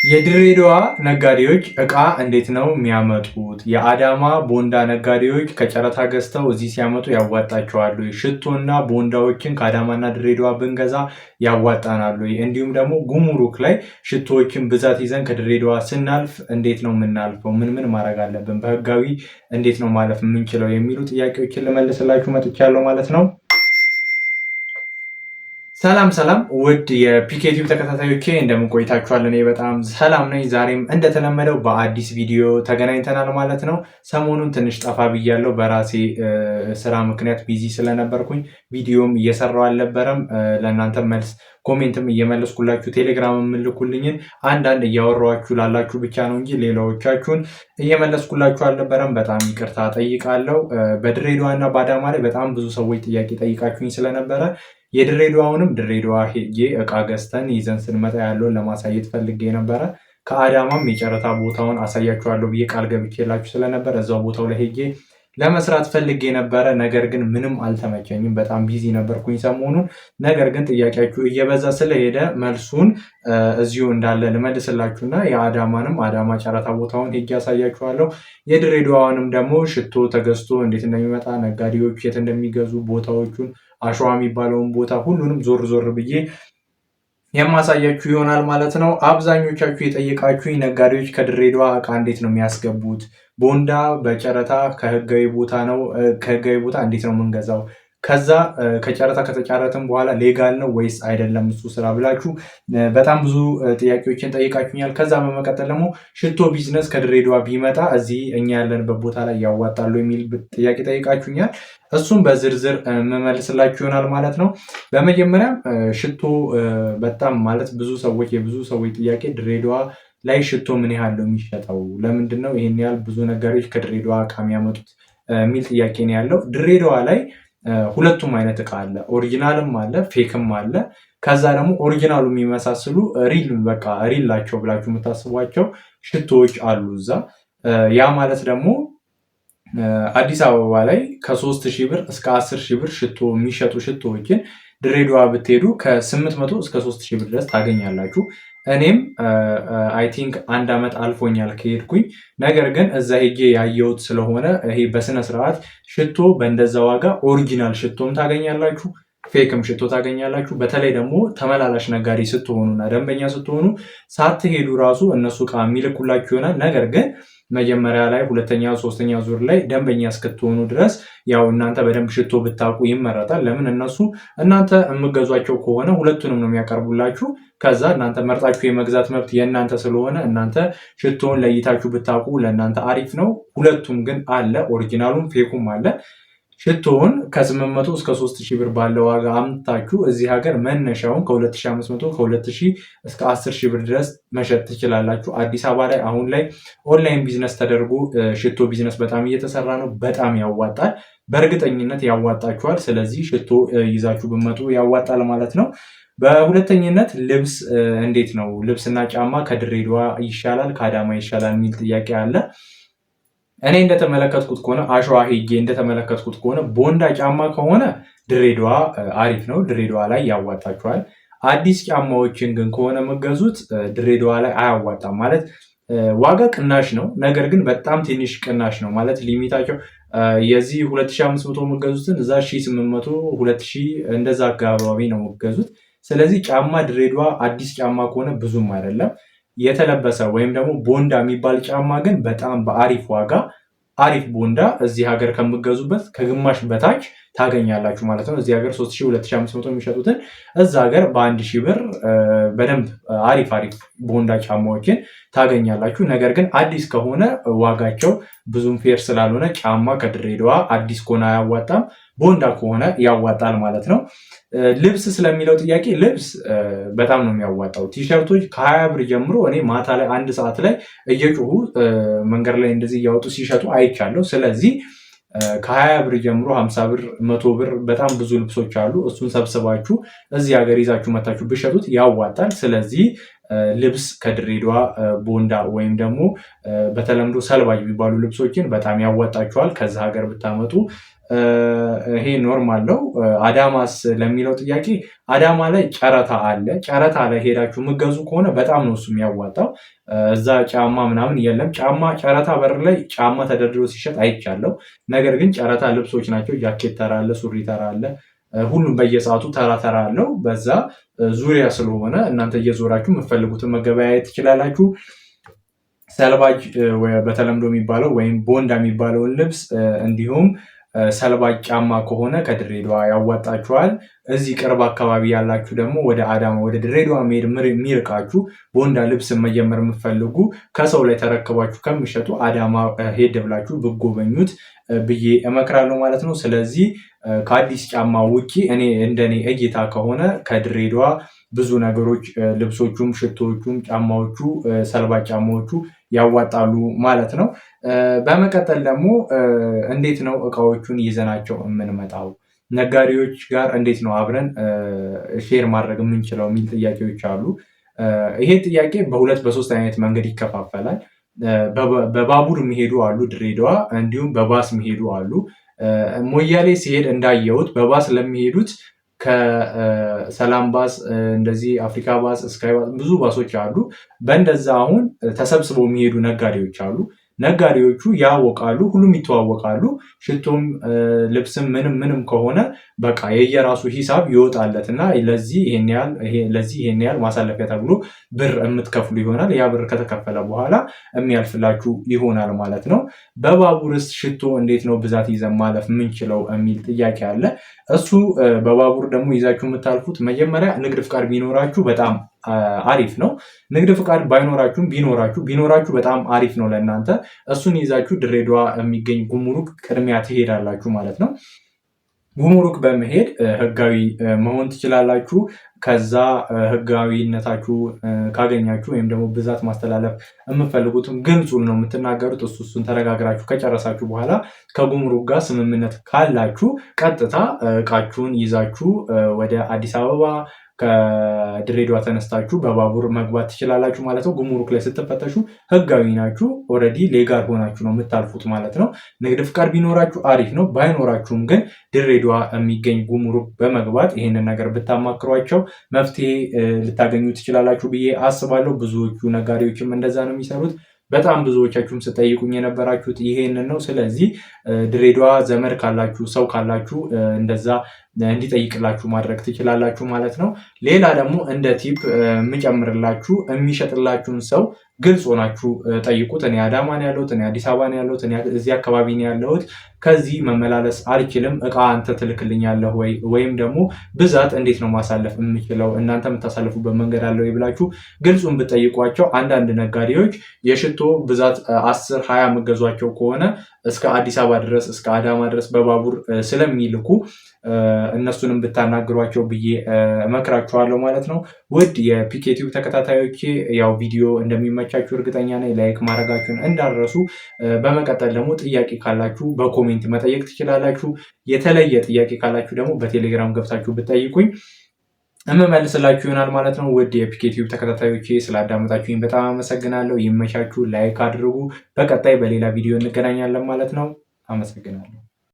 የድሬዳዋ ነጋዴዎች እቃ እንዴት ነው የሚያመጡት? የአዳማ ቦንዳ ነጋዴዎች ከጨረታ ገዝተው እዚህ ሲያመጡ ያዋጣቸዋሉ? ሽቶና ቦንዳዎችን ከአዳማና ድሬዳዋ ብንገዛ ያዋጣናሉ? እንዲሁም ደግሞ ጉምሩክ ላይ ሽቶዎችን ብዛት ይዘን ከድሬዳዋ ስናልፍ እንዴት ነው የምናልፈው? ምን ማድረግ አለብን? በህጋዊ እንዴት ነው ማለፍ የምንችለው? የሚሉ ጥያቄዎችን ልመልስላችሁ መጥቻለሁ ማለት ነው። ሰላም ውድ የፒኬቲቭ ተከታታዮቼ እንደምን ቆይታችኋል? እኔ በጣም ሰላም ነኝ። ዛሬም እንደተለመደው በአዲስ ቪዲዮ ተገናኝተናል ማለት ነው። ሰሞኑን ትንሽ ጠፋ ብያለሁ። በራሴ ስራ ምክንያት ቢዚ ስለነበርኩኝ ቪዲዮም እየሰራው አልነበረም። ለእናንተ መልስ ኮሜንትም እየመለስኩላችሁ ቴሌግራም የምልኩልኝን አንዳንድ እያወራችሁ ላላችሁ ብቻ ነው እንጂ ሌላዎቻችሁን እየመለስኩላችሁ አልነበረም። በጣም ይቅርታ ጠይቃለሁ። በድሬዳዋ እና በአዳማ ላይ በጣም ብዙ ሰዎች ጥያቄ ጠይቃችሁኝ ስለነበረ የድሬዳዋውንም ድሬዳዋ ሄጄ እቃ ገዝተን ይዘን ስንመጣ ያለውን ለማሳየት ፈልጌ ነበረ። ከአዳማም የጨረታ ቦታውን አሳያችኋለሁ ብዬ ቃል ገብቼላችሁ ስለነበረ እዛው ቦታው ላይ ሄጄ ለመስራት ፈልጌ ነበረ። ነገር ግን ምንም አልተመቸኝም። በጣም ቢዚ ነበርኩኝ ሰሞኑን። ነገር ግን ጥያቄያችሁ እየበዛ ስለሄደ መልሱን እዚሁ እንዳለ ልመልስላችሁና የአዳማንም አዳማ ጨረታ ቦታውን ሄጄ ያሳያችኋለሁ። የድሬዳዋንም ደግሞ ሽቶ ተገዝቶ እንዴት እንደሚመጣ ነጋዴዎች የት እንደሚገዙ ቦታዎቹን አሸዋ የሚባለውን ቦታ ሁሉንም ዞር ዞር ብዬ የማሳያችሁ ይሆናል ማለት ነው። አብዛኞቻችሁ የጠየቃችሁኝ ነጋዴዎች ከድሬዳዋ እቃ እንዴት ነው የሚያስገቡት? ቦንዳ በጨረታ ከህጋዊ ቦታ ነው። ከህጋዊ ቦታ እንዴት ነው የምንገዛው? ከዛ ከጨረታ ከተጫረትን በኋላ ሌጋል ነው ወይስ አይደለም እሱ ስራ ብላችሁ በጣም ብዙ ጥያቄዎችን ጠይቃችሁኛል። ከዛ በመቀጠል ደግሞ ሽቶ ቢዝነስ ከድሬዳዋ ቢመጣ እዚህ እኛ ያለንበት ቦታ ላይ ያዋጣሉ የሚል ጥያቄ ጠይቃችሁኛል። እሱም በዝርዝር የምመልስላችሁ ይሆናል ማለት ነው። በመጀመሪያ ሽቶ በጣም ማለት የብዙ ሰዎች ጥያቄ ድሬዳዋ ላይ ሽቶ ምን ያህል ነው የሚሸጠው? ለምንድን ነው ይሄን ያህል ብዙ ነጋዴዎች ከድሬዳዋ እቃ የሚያመጡት የሚል ጥያቄ ነው ያለው። ድሬዳዋ ላይ ሁለቱም አይነት እቃ አለ። ኦሪጂናልም አለ፣ ፌክም አለ። ከዛ ደግሞ ኦሪጂናሉ የሚመሳስሉ ሪል ናቸው ብላችሁ የምታስቧቸው ሽቶዎች አሉ እዛ። ያ ማለት ደግሞ አዲስ አበባ ላይ ከ3000 ብር እስከ 10000 ብር ሽቶ የሚሸጡ ሽቶዎችን ድሬዳዋ ብትሄዱ ከ800 እስከ 3000 ብር ድረስ ታገኛላችሁ። እኔም አይ ቲንክ 1 ዓመት አልፎኛል ከሄድኩኝ። ነገር ግን እዛ ሄጄ ያየሁት ስለሆነ ይሄ በስነ ስርዓት ሽቶ በእንደዛ ዋጋ ኦሪጂናል ሽቶም ታገኛላችሁ፣ ፌክም ሽቶ ታገኛላችሁ። በተለይ ደግሞ ተመላላሽ ነጋዴ ስትሆኑና ደንበኛ ስትሆኑ ሳትሄዱ ራሱ እነሱ እቃ የሚልኩላችሁ ይሆናል። ነገር ግን መጀመሪያ ላይ ሁለተኛ ሶስተኛ ዙር ላይ ደንበኛ እስክትሆኑ ድረስ ያው እናንተ በደንብ ሽቶ ብታውቁ ይመረጣል። ለምን እናንተ የምገዟቸው ከሆነ ሁለቱንም ነው የሚያቀርቡላችሁ። ከዛ እናንተ መርጣችሁ የመግዛት መብት የእናንተ ስለሆነ እናንተ ሽቶውን ለይታችሁ ብታውቁ ለእናንተ አሪፍ ነው። ሁለቱም ግን አለ፣ ኦሪጂናሉም ፌኩም አለ። ሽቶውን ከ800 እስከ 3000 ብር ባለው ዋጋ አምጥታችሁ እዚህ ሀገር መነሻውን ከ2500 ከ2000 እስከ 10000 ብር ድረስ መሸጥ ትችላላችሁ። አዲስ አበባ ላይ አሁን ላይ ኦንላይን ቢዝነስ ተደርጎ ሽቶ ቢዝነስ በጣም እየተሰራ ነው። በጣም ያዋጣል፣ በእርግጠኝነት ያዋጣችኋል። ስለዚህ ሽቶ ይዛችሁ ብመጡ ያዋጣል ማለት ነው። በሁለተኝነት ልብስ እንዴት ነው? ልብስና ጫማ ከድሬዳዋ ይሻላል ከአዳማ ይሻላል የሚል ጥያቄ አለ። እኔ እንደተመለከትኩት ከሆነ አሸዋ ሄጄ እንደተመለከትኩት ከሆነ ቦንዳ ጫማ ከሆነ ድሬዳዋ አሪፍ ነው፣ ድሬዳዋ ላይ ያዋጣችኋል። አዲስ ጫማዎችን ግን ከሆነ የምገዙት ድሬዳዋ ላይ አያዋጣም። ማለት ዋጋ ቅናሽ ነው፣ ነገር ግን በጣም ትንሽ ቅናሽ ነው። ማለት ሊሚታቸው የዚህ 2500 የምገዙትን እዛ 1800 2000 እንደዛ አካባቢ ነው የምገዙት። ስለዚህ ጫማ ድሬዳዋ አዲስ ጫማ ከሆነ ብዙም አይደለም። የተለበሰ ወይም ደግሞ ቦንዳ የሚባል ጫማ ግን በጣም በአሪፍ ዋጋ አሪፍ ቦንዳ እዚህ ሀገር ከምገዙበት ከግማሽ በታች ታገኛላችሁ ማለት ነው። እዚህ ሀገር 3000 2500 የሚሸጡትን እዛ ሀገር በ1000 ብር በደንብ አሪፍ ቦንዳ ጫማዎችን ታገኛላችሁ። ነገር ግን አዲስ ከሆነ ዋጋቸው ብዙም ፌር ስላልሆነ ጫማ ከድሬዳዋ አዲስ ከሆነ አያዋጣም፣ ቦንዳ ከሆነ ያዋጣል ማለት ነው። ልብስ ስለሚለው ጥያቄ ልብስ በጣም ነው የሚያዋጣው። ቲሸርቶች ከ20 ብር ጀምሮ እኔ ማታ ላይ 1 ሰዓት ላይ እየጮሁ መንገድ ላይ እንደዚህ እያወጡ ሲሸጡ አይቻለሁ። ስለዚህ ከ20 ብር ጀምሮ 50 ብር 100 ብር በጣም ብዙ ልብሶች አሉ። እሱን ሰብስባችሁ እዚህ ሀገር ይዛችሁ መታችሁ ብሸጡት ያዋጣል። ስለዚህ ልብስ ከድሬዳዋ ቦንዳ ወይም ደግሞ በተለምዶ ሰልባጅ የሚባሉ ልብሶችን በጣም ያዋጣችኋል። ከዛ ሀገር ብታመጡ ይሄ ኖርማል ነው። አዳማስ ለሚለው ጥያቄ አዳማ ላይ ጨረታ አለ። ጨረታ ላይ ሄዳችሁ የምትገዙ ከሆነ በጣም ነው እሱ የሚያዋጣው። እዛ ጫማ ምናምን የለም። ጨረታ በር ላይ ጫማ ተደርድሮ ሲሸጥ አይቻለሁ። ነገር ግን ጨረታ ልብሶች ናቸው። ጃኬት ተራ አለ፣ ሱሪ ተራ አለ። ሁሉም በየሰዓቱ ተራ ተራ አለው። በዛ ዙሪያ ስለሆነ እናንተ እየዞራችሁ የምትፈልጉትን መገበያየት ትችላላችሁ። ሰልባጅ በተለምዶ የሚባለው ወይም ቦንዳ የሚባለውን ልብስ እንዲሁም ሰልባጅ ጫማ ከሆነ ከድሬዳዋ ያዋጣችኋል። እዚህ ቅርብ አካባቢ ያላችሁ ደግሞ ወደ አዳማ ወደ ድሬዳዋ መሄድ የሚርቃችሁ ቦንዳ ልብስ መጀመር የምትፈልጉ ከሰው ላይ ተረክባችሁ ከሚሸጡ አዳማ ሄድ ብላችሁ ብጎበኙት ብዬ እመክራለሁ ማለት ነው። ስለዚህ ከአዲስ ጫማ ውጪ እኔ እንደኔ እይታ ከሆነ ከድሬዳዋ ብዙ ነገሮች ልብሶቹም፣ ሽቶዎቹም፣ ጫማዎቹ፣ ሰልባጅ ጫማዎቹ ያዋጣሉ ማለት ነው። በመቀጠል ደግሞ እንዴት ነው እቃዎቹን ይዘናቸው የምንመጣው? ነጋዴዎች ጋር እንዴት ነው አብረን ሼር ማድረግ የምንችለው የሚል ጥያቄዎች አሉ። ይሄ ጥያቄ በሁለት በሶስት አይነት መንገድ ይከፋፈላል። በባቡር የሚሄዱ አሉ ድሬዳዋ፣ እንዲሁም በባስ የሚሄዱ አሉ። ሞያሌ ሲሄድ እንዳየሁት በባስ ለሚሄዱት ከሰላም ባስ እንደዚህ አፍሪካ ባስ፣ ስካይ ባስ ብዙ ባሶች አሉ። በእንደዛ አሁን ተሰብስበው የሚሄዱ ነጋዴዎች አሉ። ነጋዴዎቹ ያወቃሉ፣ ሁሉም ይተዋወቃሉ። ሽቶም ልብስም ምንም ከሆነ በቃ የየራሱ ሂሳብ ይወጣለት እና ለዚህ ይሄን ያህል ማሳለፊያ ተብሎ ብር የምትከፍሉ ይሆናል። ያ ብር ከተከፈለ በኋላ የሚያልፍላችሁ ይሆናል ማለት ነው። በባቡርስ ሽቶ እንዴት ነው ብዛት ይዘን ማለፍ የምንችለው የሚል ጥያቄ አለ። እሱ በባቡር ደግሞ ይዛችሁ የምታልፉት መጀመሪያ ንግድ ፍቃድ ቢኖራችሁ በጣም አሪፍ ነው። ንግድ ፍቃድ ቢኖራችሁ በጣም አሪፍ ነው ለእናንተ። እሱን ይዛችሁ ድሬዳዋ የሚገኝ ጉምሩክ ቅድሚያ ትሄዳላችሁ ማለት ነው። ጉምሩክ በመሄድ ህጋዊ መሆን ትችላላችሁ። ከዛ ህጋዊነታችሁ ካገኛችሁ ወይም ደግሞ ብዛት ማስተላለፍ የምትፈልጉትም ግልጹን ነው የምትናገሩት። እሱን ተነጋግራችሁ ከጨረሳችሁ በኋላ ከጉምሩክ ጋር ስምምነት ካላችሁ ቀጥታ እቃችሁን ይዛችሁ ወደ አዲስ አበባ ከድሬዳዋ ተነስታችሁ በባቡር መግባት ትችላላችሁ ማለት ነው። ጉምሩክ ላይ ስትፈተሹ ህጋዊ ናችሁ፣ ኦልሬዲ ሌጋል ሆናችሁ ነው የምታልፉት ማለት ነው። ንግድ ፍቃድ ቢኖራችሁ አሪፍ ነው። ባይኖራችሁም ግን ድሬዳዋ የሚገኝ ጉምሩክ በመግባት ይህንን ነገር ብታማክሯቸው መፍትሄ ልታገኙ ትችላላችሁ ብዬ አስባለሁ። ብዙዎቹ ነጋዴዎችም እንደዛ ነው የሚሰሩት። በጣም ብዙዎቻችሁም ስጠይቁኝ የነበራችሁት ይሄንን ነው። ስለዚህ ድሬዳዋ ዘመድ ካላችሁ ሰው ካላችሁ እንደዛ እንዲጠይቅላችሁ ማድረግ ትችላላችሁ ማለት ነው። ሌላ ደግሞ እንደ ቲፕ የምጨምርላችሁ የሚሸጥላችሁን ሰው ግልጽ ሆናችሁ ጠይቁት። እኔ አዳማ ነው ያለሁት፣ እኔ አዲስ አበባ ነው ያለሁት፣ እኔ እዚህ አካባቢ ነው ያለሁት፣ ከዚህ መመላለስ አልችልም፣ እቃ አንተ ትልክልኛለህ ወይ? ወይም ደግሞ ብዛት እንዴት ነው ማሳለፍ የምችለው? እናንተ የምታሳልፉበት መንገድ አለ ወይ ብላችሁ ግልጹን ብትጠይቋቸው አንዳንድ ነጋዴዎች የሽቶ ብዛት 10 20 የምገዟቸው ከሆነ እስከ አዲስ አበባ ድረስ እስከ አዳማ ድረስ በባቡር ስለሚልኩ እነሱንም ብታናግሯቸው ብዬ እመክራችኋለሁ ማለት ነው። ውድ የፒኬቲዩብ ተከታታዮቼ ያው ቪዲዮ እንደሚመቻችሁ እርግጠኛ ነኝ። ላይክ ማድረጋችሁን እንዳትረሱ። በመቀጠል ደግሞ ጥያቄ ካላችሁ በኮሜንት መጠየቅ ትችላላችሁ። የተለየ ጥያቄ ካላችሁ ደግሞ በቴሌግራም ገብታችሁ ብትጠይቁኝ እመመልስላችሁ ይሆናል ማለት ነው። ውድ የፒኬቲዩብ ተከታታዮቼ ስላዳመጣችሁኝ በጣም አመሰግናለሁ። ይመቻችሁ። ላይክ አድርጉ። በቀጣይ በሌላ ቪዲዮ እንገናኛለን ማለት ነው። አመሰግናለሁ።